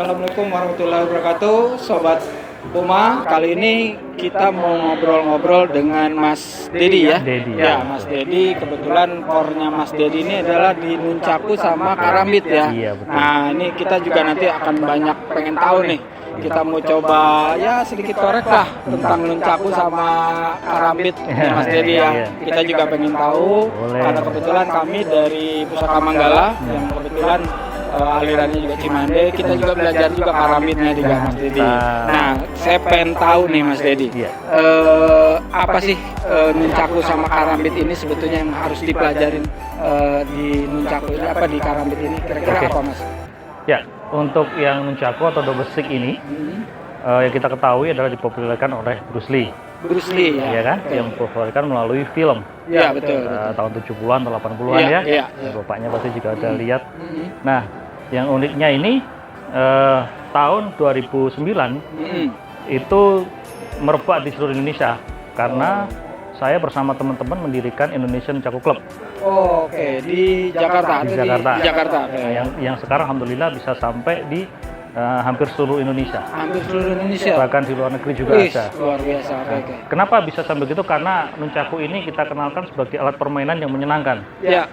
Assalamualaikum warahmatullahi wabarakatuh, Sobat Puma. Kali ini kita mau ngobrol-ngobrol dengan Mas Dedi ya. Ya, Mas Dedi. Kebetulan core-nya Mas Dedi ini adalah di Nunchaku sama Karambit ya. Iya, betul. Nah, ini kita juga nanti akan banyak pengen tahu nih. Kita mau coba ya sedikit korek lah tentang Nunchaku sama Karambit ya, Mas Dedi ya. Kita juga pengen tahu. Boleh. Karena kebetulan kami dari Pusaka Manggala yang kebetulan alirannya juga Cimande, kita juga belajar juga Karambitnya di Mas Dedi. Nah, saya pengen tahu nih Mas Dedi, apa sih Nunchaku sama Karambit ini sebetulnya yang harus dipelajarin di Nunchaku ini, apa di Karambit ini, kira-kira apa Mas? Ya, untuk yang Nunchaku atau double stick ini, yang kita ketahui adalah dipopulerkan oleh Bruce Lee. Bruce Lee ya, kan? Yang dipopulerkan melalui film. Ya, betul. Tahun 70-an atau 80-an ya. Bapaknya pasti juga ada lihat. Nah, yang uniknya ini tahun 2009 itu merebak di seluruh Indonesia karena saya bersama teman-teman mendirikan Indonesian Nunchaku Club. Oh, oke. Di Jakarta. Di Jakarta. Di Jakarta. Yang sekarang alhamdulillah bisa sampai di hampir seluruh Indonesia. Hampir seluruh Indonesia. Bahkan di luar negeri juga ada. Luar biasa. Oke. Kenapa bisa sampai gitu? Karena Nunchaku ini kita kenalkan sebagai alat permainan yang menyenangkan. Iya.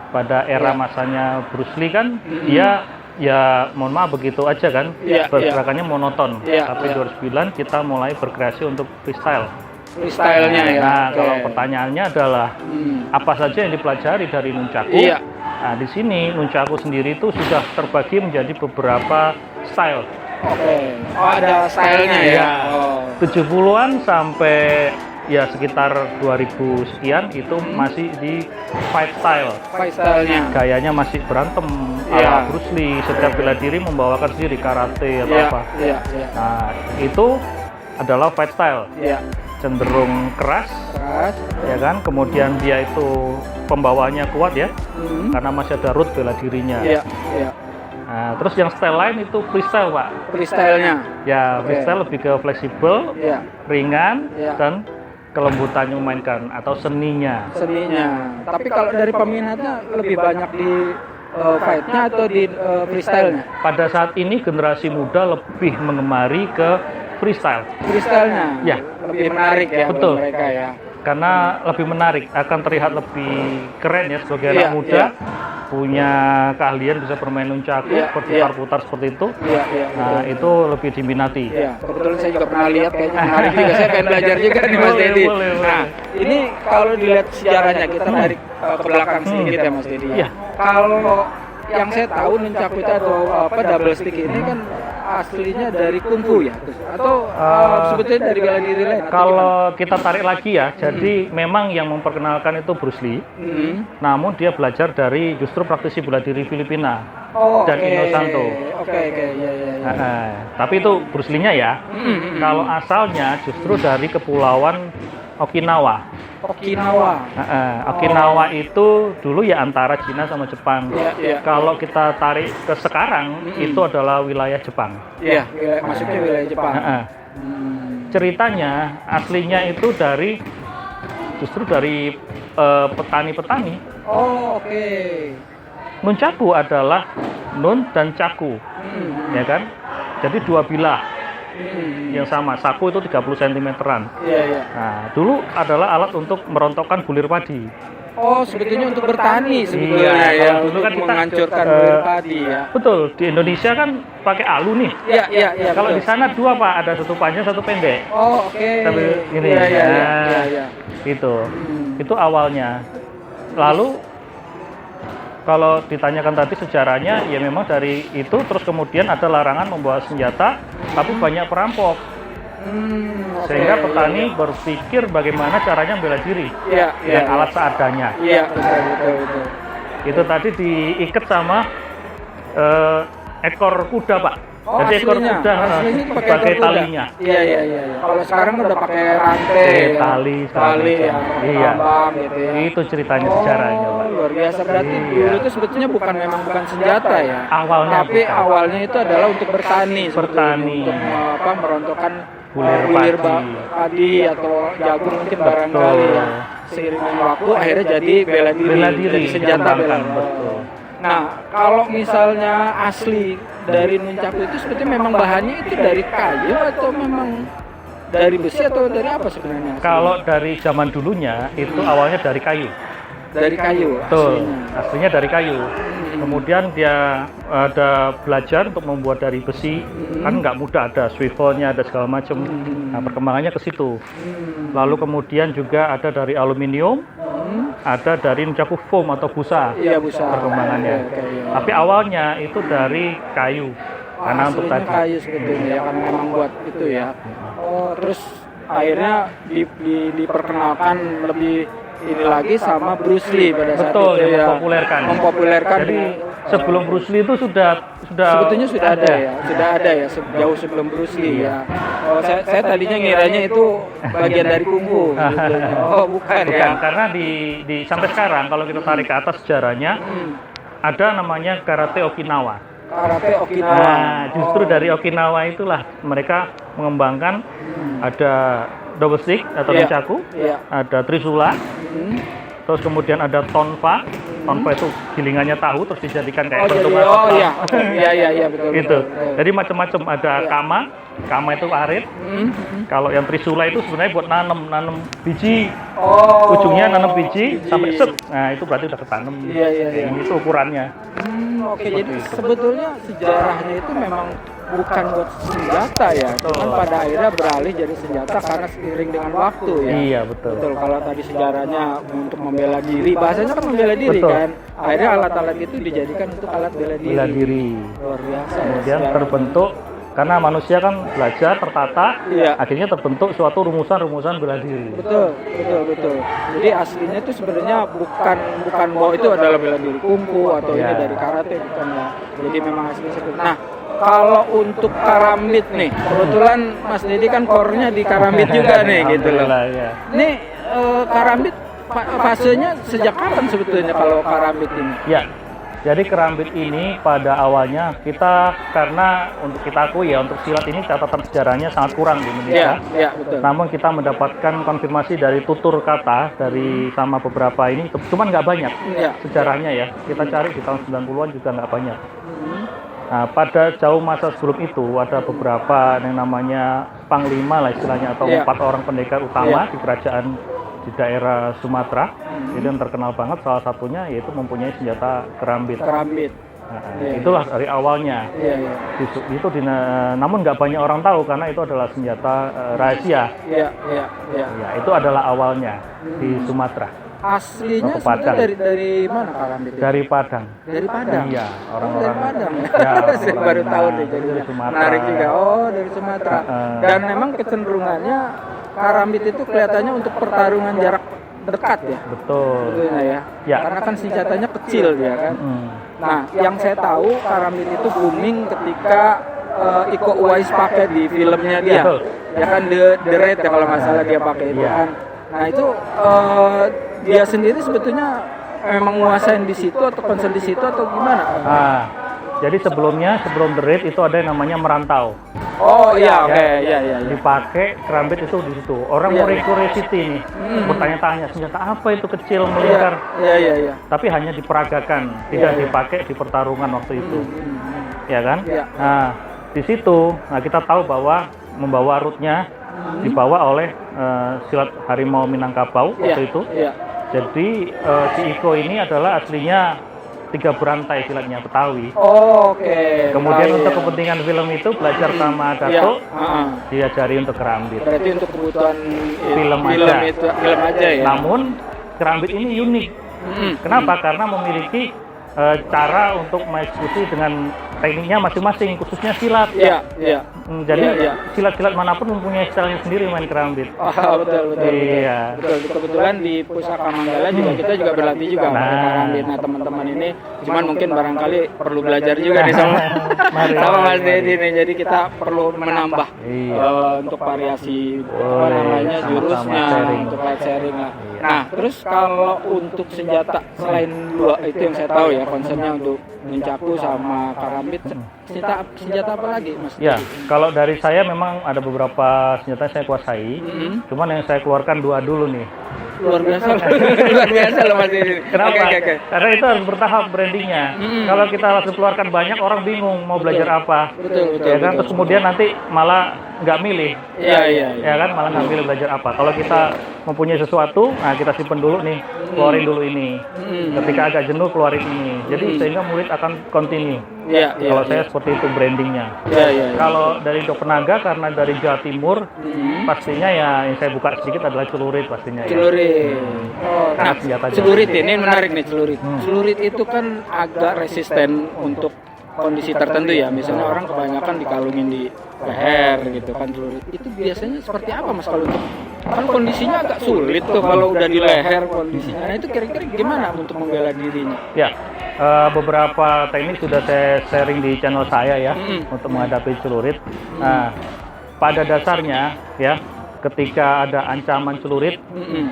Pada era masanya Bruce Lee kan dia ya mohon maaf begitu aja kan, pergerakannya monoton. Tapi 2009 kita mulai berkreasi untuk freestyle-nya ya. Nah, kalau pertanyaannya adalah apa saja yang dipelajari dari Nunchaku? Nah, di sini Nunchaku sendiri itu sudah terbagi menjadi beberapa style. Oke. Oh, ada stylenya ya. 70-an sampai ya sekitar 2000 sekian itu masih di fight style-nya. Gayanya masih berantem ala Bruce Lee, setiap bela diri membawakan sendiri karate atau apa. Nah, itu adalah fight style. Cenderung keras, ya kan? Kemudian dia itu pembawaannya kuat ya, karena masih ada root bela dirinya. Nah, terus yang style lain itu freestyle, Pak. Freestyle-nya. Ya, freestyle lebih ke fleksibel, ringan, dan kelembutannya memainkan atau seninya. Tapi kalau dari peminatnya lebih banyak di fight-nya atau di freestyle-nya? Pada saat ini generasi muda lebih mengemari ke freestyle-nya. Ya, lebih menarik ya. Betul. Mereka ya. Karena lebih menarik, akan terlihat lebih keren ya sebagai anak muda. Punya keahlian bisa bermain Nunchaku, berputar-putar seperti itu. Nah, itu lebih diminati. Kebetulan saya juga pernah lihat, kayaknya menarik juga. Saya pengen belajar juga nih Mas Dedi. Nah, ini kalau dilihat sejarahnya, kita tarik ke belakang sedikit ya Mas Dedi. Kalau yang saya tahu Nunchaku itu atau double stick ini kan aslinya dari kungfu ya, atau sebetulnya dari bela diri lain? Kalau kita tarik lagi ya, jadi memang yang memperkenalkan itu Bruce Lee, namun dia belajar dari justru praktisi bela diri Filipina dan Inosanto. Tapi itu Bruce Lee-nya ya. Kalau asalnya justru dari kepulauan Okinawa. Okinawa itu dulu ya antara Cina sama Jepang. Kalau kita tarik ke sekarang itu adalah wilayah Jepang. Masuknya wilayah Jepang. Ceritanya aslinya itu justru dari petani-petani. Nunchaku adalah nun dan chaku, ya kan? Jadi dua bilah. Yang sama, saku itu 30 cm-an. Nah, dulu adalah alat untuk merontokkan bulir padi. Oh, sebetulnya untuk bertani sebetulnya ya. Dulu kan kita menghancurkan bulir padi ya. Betul, di Indonesia kan pakai alu nih. Kalau di sana dua, Pak, ada satu panjang, satu pendek. Tapi ini itu awalnya. Lalu kalau ditanyakan tadi sejarahnya, ya memang dari itu terus kemudian ada larangan membawa senjata, tapi banyak perampok. Sehingga petani berpikir bagaimana caranya bela diri dengan alat seadanya. Betul. Itu tadi diikat sama ekor kuda, Pak. Jadi ekor kuda sebagai talinya. Kalau sekarang udah pakai rantai, tali ya, gitu ya. Itu ceritanya sejarahnya, Pak. Luar biasa, berarti dulu itu sebetulnya bukan senjata ya. Tapi bukan. awalnya itu adalah untuk bertani. Untuk merontokkan bulir padi atau jagung mungkin barangkali ya. Seiring dengan waktu akhirnya jadi bela diri, jadi senjata bela diri. Betul. Nah, kalau misalnya asli dari nunchaku itu sebetulnya memang bahannya itu dari kayu atau memang dari besi atau dari apa sebenarnya? Kalau dari zaman dulunya itu awalnya dari kayu. Dari kayu. Betul, aslinya dari kayu. Kemudian dia ada belajar untuk membuat dari besi, kan nggak mudah, ada swivelnya, ada segala macam. Nah, perkembangannya ke situ. Lalu kemudian juga ada dari aluminium, ada dari nunchaku foam atau busa. Iya, busa. Perkembangannya. Iya. Tapi awalnya itu dari kayu. Karena untuk Aslinya tadi. kayu sebetulnya ya, karena memang buat itu ya. Oh, terus akhirnya diperkenalkan lebih ini lagi sama Bruce Lee pada saat Betul, itu yang ya. mempopulerkan. Jadi sebelum Bruce Lee itu sudah sebetulnya sudah ada ya jauh sebelum Bruce Lee ya. Oh, saya tadinya ngiranya itu bagian dari kungfu. Oh, bukan ya. Karena di sampai sekarang kalau kita tarik ke atas sejarahnya ada namanya karate Okinawa. Karate Okinawa. Nah, justru dari Okinawa itulah mereka mengembangkan ada double stick atau nunchaku, ada trisula, terus kemudian ada tonfa. Tonfa itu gilingannya tahu terus dijadikan kayak bentuk oh iya betul. Itu. Jadi macam-macam, ada kama itu arit. Kalau yang trisula itu sebenarnya buat nanam biji. Ujungnya nanam biji sampai set. Nah, itu berarti udah ketanam. Iya. Itu ukurannya. Oke, jadi sebetulnya sejarahnya itu memang bukan buat senjata ya, cuman pada akhirnya beralih jadi senjata karena seiring dengan waktu ya. Iya, betul. Kalau tadi sejarahnya untuk membela diri, bahasanya kan membela diri kan. Akhirnya alat-alat itu dijadikan untuk alat bela diri. Luar biasa. Kemudian terbentuk karena manusia kan belajar tertata, akhirnya terbentuk suatu rumusan bela diri. Betul. Jadi aslinya itu sebenarnya bukan bahwa itu adalah bela diri kungfu atau ini dari karate, bukan ya. Jadi memang aslinya seperti. Nah, kalau untuk karambit nih, kebetulan Mas Dedi kan core-nya di karambit juga nih gitu loh. Nih karambit fasenya sejak kapan sebetulnya kalau karambit ini? Ya. Jadi kerambit ini pada awalnya kita, karena untuk kita akui ya, untuk silat ini catatan sejarahnya sangat kurang di Indonesia. Iya, betul. Namun kita mendapatkan konfirmasi dari tutur kata dari sama beberapa ini, cuman nggak banyak sejarahnya ya. Kita cari di tahun 90-an juga nggak banyak. Nah, pada jauh masa sebelum itu ada beberapa yang namanya panglima lah istilahnya, atau 4 orang pendekar utama di kerajaan di daerah Sumatera. Itu yang terkenal banget, salah satunya yaitu mempunyai senjata kerambit. Itulah dari awalnya. Itu namun nggak banyak orang tahu karena itu adalah senjata rahasia. Itu adalah awalnya di Sumatera. Aslinya sebenarnya dari mana karambit itu? Dari Padang. Dari Padang? Iya, orang-orang dari Padang. Ya, saya baru tahu deh, jadi dari Sumatera. menarik juga. Oh, dari Sumatera. Dan memang kecenderungannya karambit itu kelihatannya untuk pertarungan jarak dekat ya. Betul. Betulnya ya. Karena kan senjatanya kecil dia kan. Nah, yang saya tahu karambit itu booming ketika Iko Uwais pakai di filmnya dia. Betul. Ya kan The Raid ya kalau nggak salah dia pakai itu kan. Nah, itu dia sendiri sebetulnya memang menguasain di situ atau concern di situ atau gimana? Jadi sebelum The Raid itu ada yang namanya merantau. Oh iya, oke. Dipakai kerambit itu di situ. Orang mau City nih, bertanya-tanya senjata apa itu kecil melingkar. Iya. Tapi hanya diperagakan, tidak dipakai di pertarungan waktu itu. Ya kan? Nah, di situ kita tahu bahwa membawa rootnya dibawa oleh silat harimau Minangkabau waktu itu. Jadi si Iko ini adalah aslinya 3 berantai silatnya Betawi. Oke. Kemudian untuk kepentingan film itu belajar sama Datuk, diajari untuk kerambit. Berarti untuk kebutuhan film aja ya. Namun kerambit ini unik. Kenapa? Karena memiliki cara untuk mengeksekusi dengan tekniknya masing-masing, khususnya silat. Iya. Jadi silat-silat manapun mempunyai stylenya sendiri main kerambit. Betul. Iya. Betul. Kebetulan di Pusaka Manggala juga kita juga berlatih juga pakai kerambit. Nah, teman-teman ini cuman mungkin barangkali perlu belajar juga nih sama Mas Dedi nih. Jadi kita perlu menambah untuk variasi jurusnya, untuk light sharing lah. Nah, terus kalau untuk senjata selain 2 itu yang saya tahu ya, konsepnya untuk nunchaku sama karambit, senjata apa lagi, Mas? Ya, kalau dari saya memang ada beberapa senjata yang saya kuasai. Cuman yang saya keluarkan 2 dulu nih. luar biasa. Luar biasa loh Mas Dedi. Kenapa? Oke. Karena itu harus bertahap brandingnya. Kalau kita langsung keluarkan banyak, orang bingung mau belajar apa. Betul. Ya kan? Terus kemudian nanti malah nggak milih. Iya. Ya kan? Malah nggak milih belajar apa. Kalau kita mempunyai sesuatu, nah kita simpen dulu nih, keluarin dulu ini. Ketika agak jenuh, keluarin ini. Jadi sehingga murid akan continue. Iya. Kalau saya seperti itu brandingnya. Iya. Kalau dari Dok Penaga, karena dari Jawa Timur, pastinya ya yang saya buka sedikit adalah celurit pastinya ya. Celurit. Oh, Karena nah, senjata celurit ini menarik nih celurit. Celurit itu kan agak resisten untuk kondisi tertentu ya. Misalnya orang kebanyakan dikalungin di leher gitu kan celurit. Itu biasanya seperti apa Mas kalau untuk kan kondisinya agak sulit tuh kalau udah di leher kondisinya. Nah itu kira-kira gimana untuk membela dirinya? Ya, beberapa teknik sudah saya sharing di channel saya ya untuk menghadapi celurit. Nah, pada dasarnya ya, ketika ada ancaman celurit,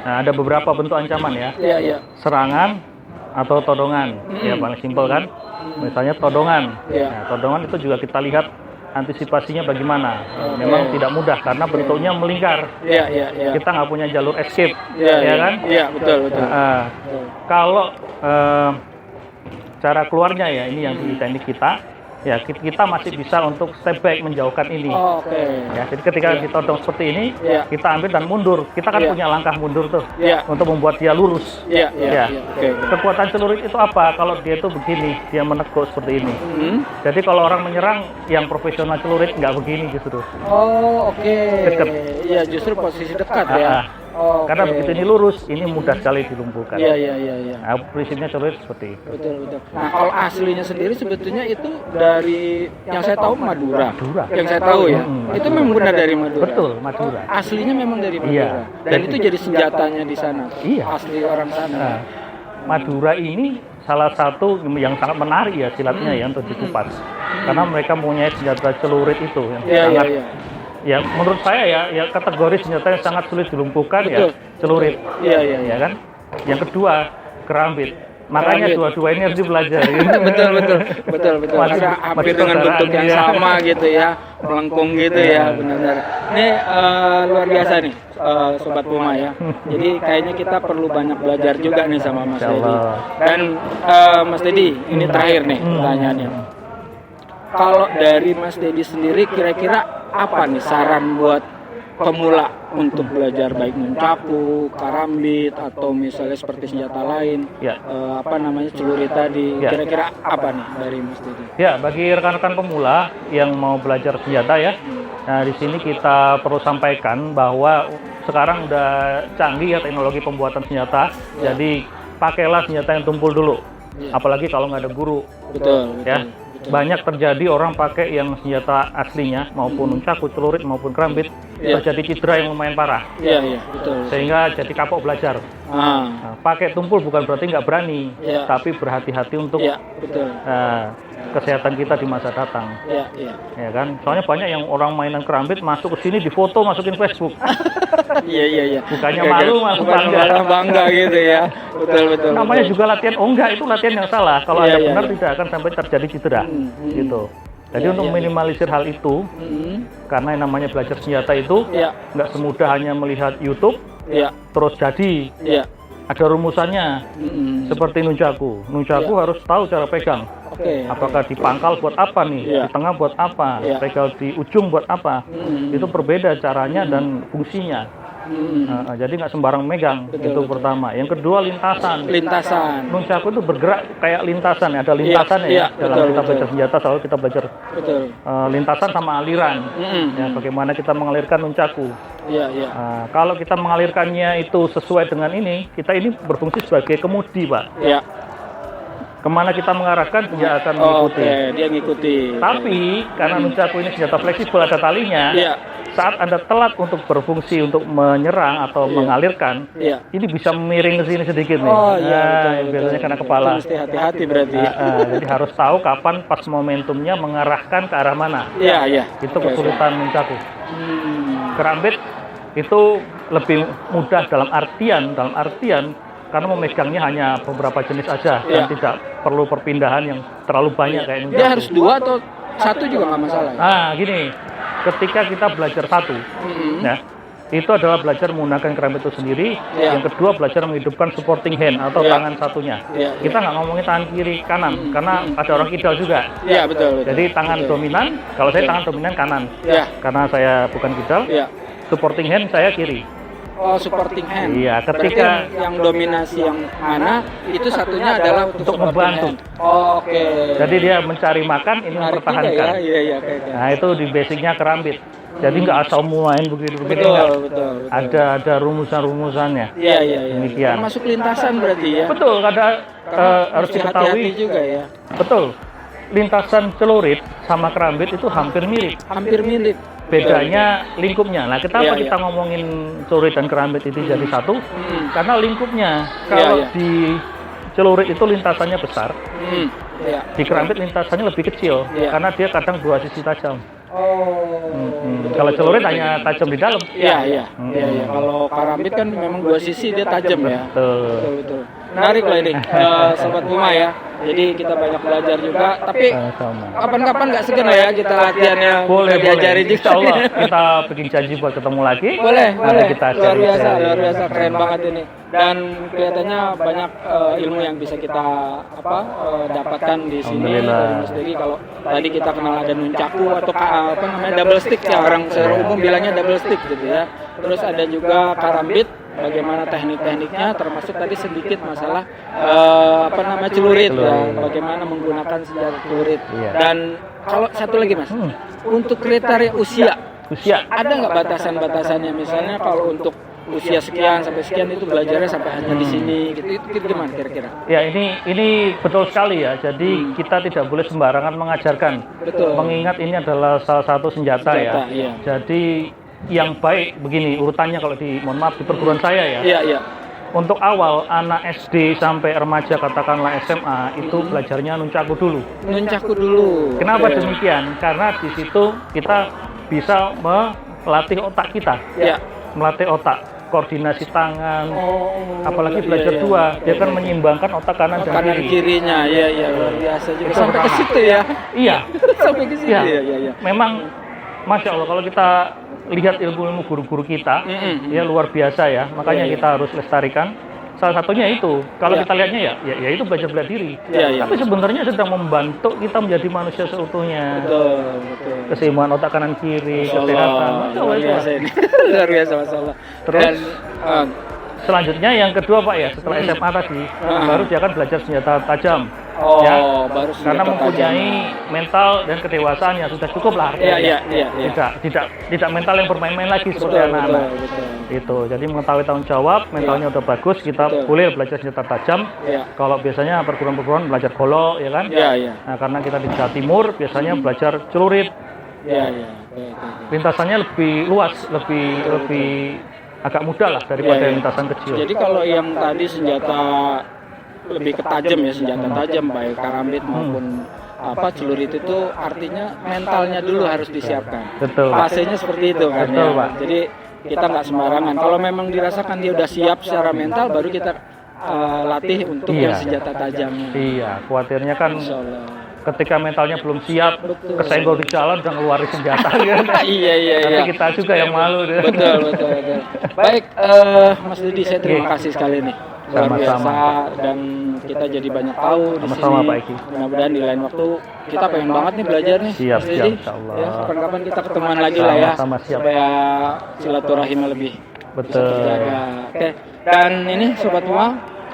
nah, ada beberapa bentuk ancaman ya. Iya. Serangan atau todongan, ya paling simpel kan. Misalnya todongan. Nah, todongan itu juga kita lihat antisipasinya bagaimana. Memang tidak mudah karena bentuknya melingkar. Iya. Kita nggak punya jalur escape, ya kan? Iya, betul. Kalau cara keluarnya ya ini yang di teknik kita, ya kita masih bisa untuk step back menjauhkan ini. Oke. Ya, jadi ketika ditodong seperti ini, kita ambil dan mundur. Kita kan punya langkah mundur tuh untuk membuat dia lurus. Iya. Oke. Kekuatan celurit itu apa? Kalau dia itu begini, dia menekuk seperti ini. Jadi kalau orang menyerang yang profesional celurit nggak begini justru. Oh, oke. Dekat. Iya, justru posisi dekat ya. Karena begitu ini lurus, ini mudah sekali dilumpuhkan. Iya. Nah, prinsipnya celurit seperti itu. Betul. Nah, kalau aslinya sendiri sebetulnya itu dari yang saya tahu Madura. Yang saya tahu ya. Itu memang benar dari Madura. Betul, Madura. Aslinya memang dari Madura. Iya. Dan itu jadi senjatanya di sana. Iya. Asli orang sana. Nah, Madura ini salah satu yang sangat menarik ya silatnya ya untuk dikupas. Karena mereka mempunyai senjata celurit itu yang sangat ya menurut saya ya kategori senjata yang sangat sulit dilumpuhkan. Betul. Ya celurit. Iya. Ya kan? Yang kedua kerambit. Makanya dua-dua ini harus dipelajari. betul. Karena hampir dengan bentuk yang sama gitu ya, melengkung gitu ya, benar-benar. Ini luar biasa nih, Sobat Puma ya. Jadi kayaknya kita perlu banyak belajar juga nih sama Mas Dedi. Dan Mas Dedi, ini terakhir nih pertanyaannya. Kalau dari Mas Dedi sendiri, kira-kira apa nih saran buat pemula untuk belajar baik nunchaku, karambit atau misalnya seperti senjata lain, celurit tadi, kira-kira apa nih dari Mas Dedi? Ya, bagi rekan-rekan pemula yang mau belajar senjata ya, nah di sini kita perlu sampaikan bahwa sekarang udah canggih ya teknologi pembuatan senjata, jadi pakailah senjata yang tumpul dulu, apalagi kalau nggak ada guru. Betul. Banyak terjadi orang pakai yang senjata aslinya maupun nunchaku, celurit maupun kerambit terjadi cedera yang lumayan parah. Iya, betul. Sehingga jadi kapok belajar. Nah, pakai tumpul bukan berarti nggak berani, tapi berhati-hati untuk kesehatan kita di masa datang. Ya kan? Soalnya banyak yang orang mainan kerambit masuk ke sini difoto masukin Facebook. Iya. Bukannya malu masuk bangga gitu ya. Betul. Namanya juga latihan. Oh enggak, itu latihan yang salah. Kalau Anda benar tidak akan sampai terjadi cedera. Gitu. Jadi untuk minimalisir hal itu, karena yang namanya belajar senjata itu nggak semudah hanya melihat YouTube, terus jadi. Ada rumusannya, seperti nunchaku. Nunchaku harus tahu cara pegang. Apakah di pangkal buat apa nih, di tengah buat apa, pegang di ujung buat apa. Itu berbeda caranya dan fungsinya. Jadi nggak sembarang megang. Itu pertama. Yang kedua lintasan. Nunchaku itu bergerak kayak lintasan. Ada lintasan dalam kita belajar senjata selalu kita belajar lintasan sama aliran. Bagaimana kita mengalirkan nunchaku. Kalau kita mengalirkannya itu sesuai dengan ini, kita ini berfungsi sebagai kemudi, Pak. Kemana kita mengarahkan dia akan mengikuti. Dia ngikuti. Tapi karena nunchaku ini senjata fleksibel ada talinya. Saat Anda telat untuk berfungsi untuk menyerang atau mengalirkan, ini bisa miring ke sini sedikit nih. Biasanya kena kepala. Mesti hati-hati berarti. Jadi harus tahu kapan pas momentumnya mengarahkan ke arah mana. Itu kesulitan nunchaku. Kerambit itu lebih mudah dalam artian karena memegangnya hanya beberapa jenis aja dan tidak perlu perpindahan yang terlalu banyak kayak nunchaku. Dia harus dua atau satu juga nggak masalah. Gini. Ketika kita belajar satu, itu adalah belajar menggunakan kerambit itu sendiri. Yang kedua, belajar menghidupkan supporting hand atau tangan satunya. Kita nggak ngomongin tangan kiri kanan karena ada orang kidal juga. Iya, betul. Jadi tangan dominan, kalau saya tangan dominan kanan. Karena saya bukan kidal. Supporting hand saya kiri. Oh, supporting hand. Iya, berarti ketika yang dominasi yang mana itu satunya adalah untuk membantu. Oh, oke. Jadi dia mencari makan, ini mempertahankan. Iya. Nah, itu di basicnya kerambit. Jadi nggak asal main begitu. Betul. Ada rumusan-rumusannya. Iya. Demikian. Termasuk lintasan berarti ya. Betul, harus diketahui. Hati-hati juga ya. Betul. Lintasan celurit sama kerambit itu hampir mirip. Bedanya lingkupnya. Nah, kenapa kita ngomongin celurit dan kerambit itu jadi satu? Karena lingkupnya. Kalau di celurit itu lintasannya besar, di kerambit lintasannya lebih kecil, karena dia kadang dua sisi tajam. Kalau celurit hanya tajam di dalam. Iya. Kalau kerambit kan memang dua sisi dia tajam ya. Betul. Menarik lah ini, Sobat Puma ya. Jadi kita banyak belajar juga, tapi kapan-kapan nggak segan lah ya kita latihannya. Boleh diajari juga. Insya Allah kita bikin janji buat ketemu lagi. Boleh. Kita luar biasa, keren banget ini. Dan kelihatannya banyak ilmu yang bisa kita dapatkan di sini. Mas Dedi, kalau tadi kita kenal ada nunchaku atau double stick ya, orang secara umum bilangnya double stick gitu ya. Terus ada juga karambit, bagaimana teknik-tekniknya, termasuk tadi sedikit masalah celurit ya, bagaimana menggunakan senjata celurit. Dan kalau satu lagi Mas, untuk kriteria usia ada nggak batasan-batasannya? Misalnya kalau untuk usia sekian sampai sekian itu belajarnya sampai hanya di sini gitu, itu gimana kira-kira? Ya, ini betul sekali ya. Jadi kita tidak boleh sembarangan mengajarkan. Betul. Mengingat ini adalah salah satu senjata ya. Iya. Jadi yang baik begini urutannya kalau di perguruan saya ya. Iya. Untuk awal anak SD sampai remaja katakanlah SMA itu belajarnya nunchaku dulu. Kenapa demikian? Karena di situ kita bisa melatih otak kita. Melatih otak, koordinasi tangan. Apalagi belajar dua, dia kan menyeimbangkan otak kanan dan kirinya. Iya, luar biasa juga. Sampai ke situ ya. Iya. Sampai ke situ ya. Memang Masya Allah kalau kita lihat ilmu guru-guru kita, ya luar biasa ya. Makanya kita harus lestarikan. Salah satunya itu, kalau kita lihatnya ya itu belajar bela diri. Tapi sebenarnya sedang membantu kita menjadi manusia seutuhnya. Betul. Keseimbangan otak kanan kiri, kesehatan. Luar biasa ini. Luar biasa masalah. Terus selanjutnya yang kedua Pak ya, setelah SMA tadi, baru dia akan belajar senjata tajam. Baru karena mempunyai mental dan kedewasaan yang sudah cukup lah. Iya. Tidak mental yang bermain-main lagi seperti anak-anak. Itu. Jadi mengetahui tanggung jawab, mentalnya udah bagus, kita boleh belajar senjata tajam. Kalau biasanya perguruan-perguruan belajar golok, ya kan? Nah, karena kita di Jawa Timur biasanya belajar celurit. Lintasannya lebih luas, lebih agak mudah lah daripada lintasan kecil. Jadi kalau yang tadi senjata lebih ketajam ya, senjata tajam baik karambit maupun celurit itu artinya mentalnya dulu harus disiapkan. Betul. Fasenya seperti itu kan. Betul, Pak. Jadi kita nggak sembarangan. Kalau memang dirasakan dia udah siap secara mental, baru kita latih untuk yang senjata tajamnya. Iya, khawatirnya kan ketika mentalnya belum siap, kesenggol di jalan udah ngeluarin senjata kan. Iya. Nanti kita juga yang malu. Betul. Baik, Mas Dedi, saya terima kasih sekali nih. Luar biasa, dan kita jadi banyak tahu di sini. Pak Eki. Mudah-mudahan di lain waktu kita pengen banget nih belajar nih. Siap, insyaallah. Ya, kapan-kapan kita ketemuan lagi lah ya. Siap. Supaya silaturahimnya lebih terjaga. Oke. Dan ini Sobat Puma,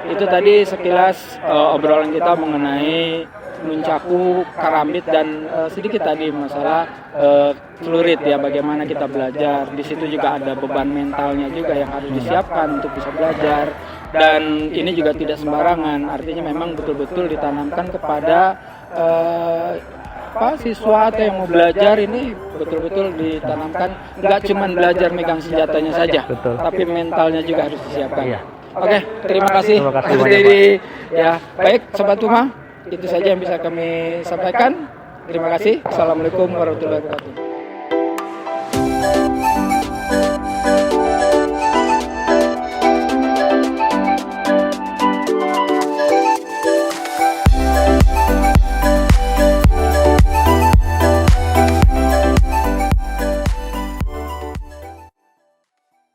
itu tadi sekilas obrolan kita mengenai nunchaku, karambit, dan sedikit tadi masalah celurit ya, bagaimana kita belajar. Di situ juga ada beban mentalnya juga yang harus disiapkan untuk bisa belajar. Dan ini juga tidak sembarangan, artinya memang betul-betul ditanamkan kepada siswa atau yang mau belajar ini betul-betul ditanamkan, nggak cuma belajar megang senjatanya saja, tapi mentalnya juga harus disiapkan. Oke, terima kasih. Jadi ya, baik Sobat Puma, itu saja yang bisa kami sampaikan. Terima kasih. Assalamualaikum warahmatullahi wabarakatuh.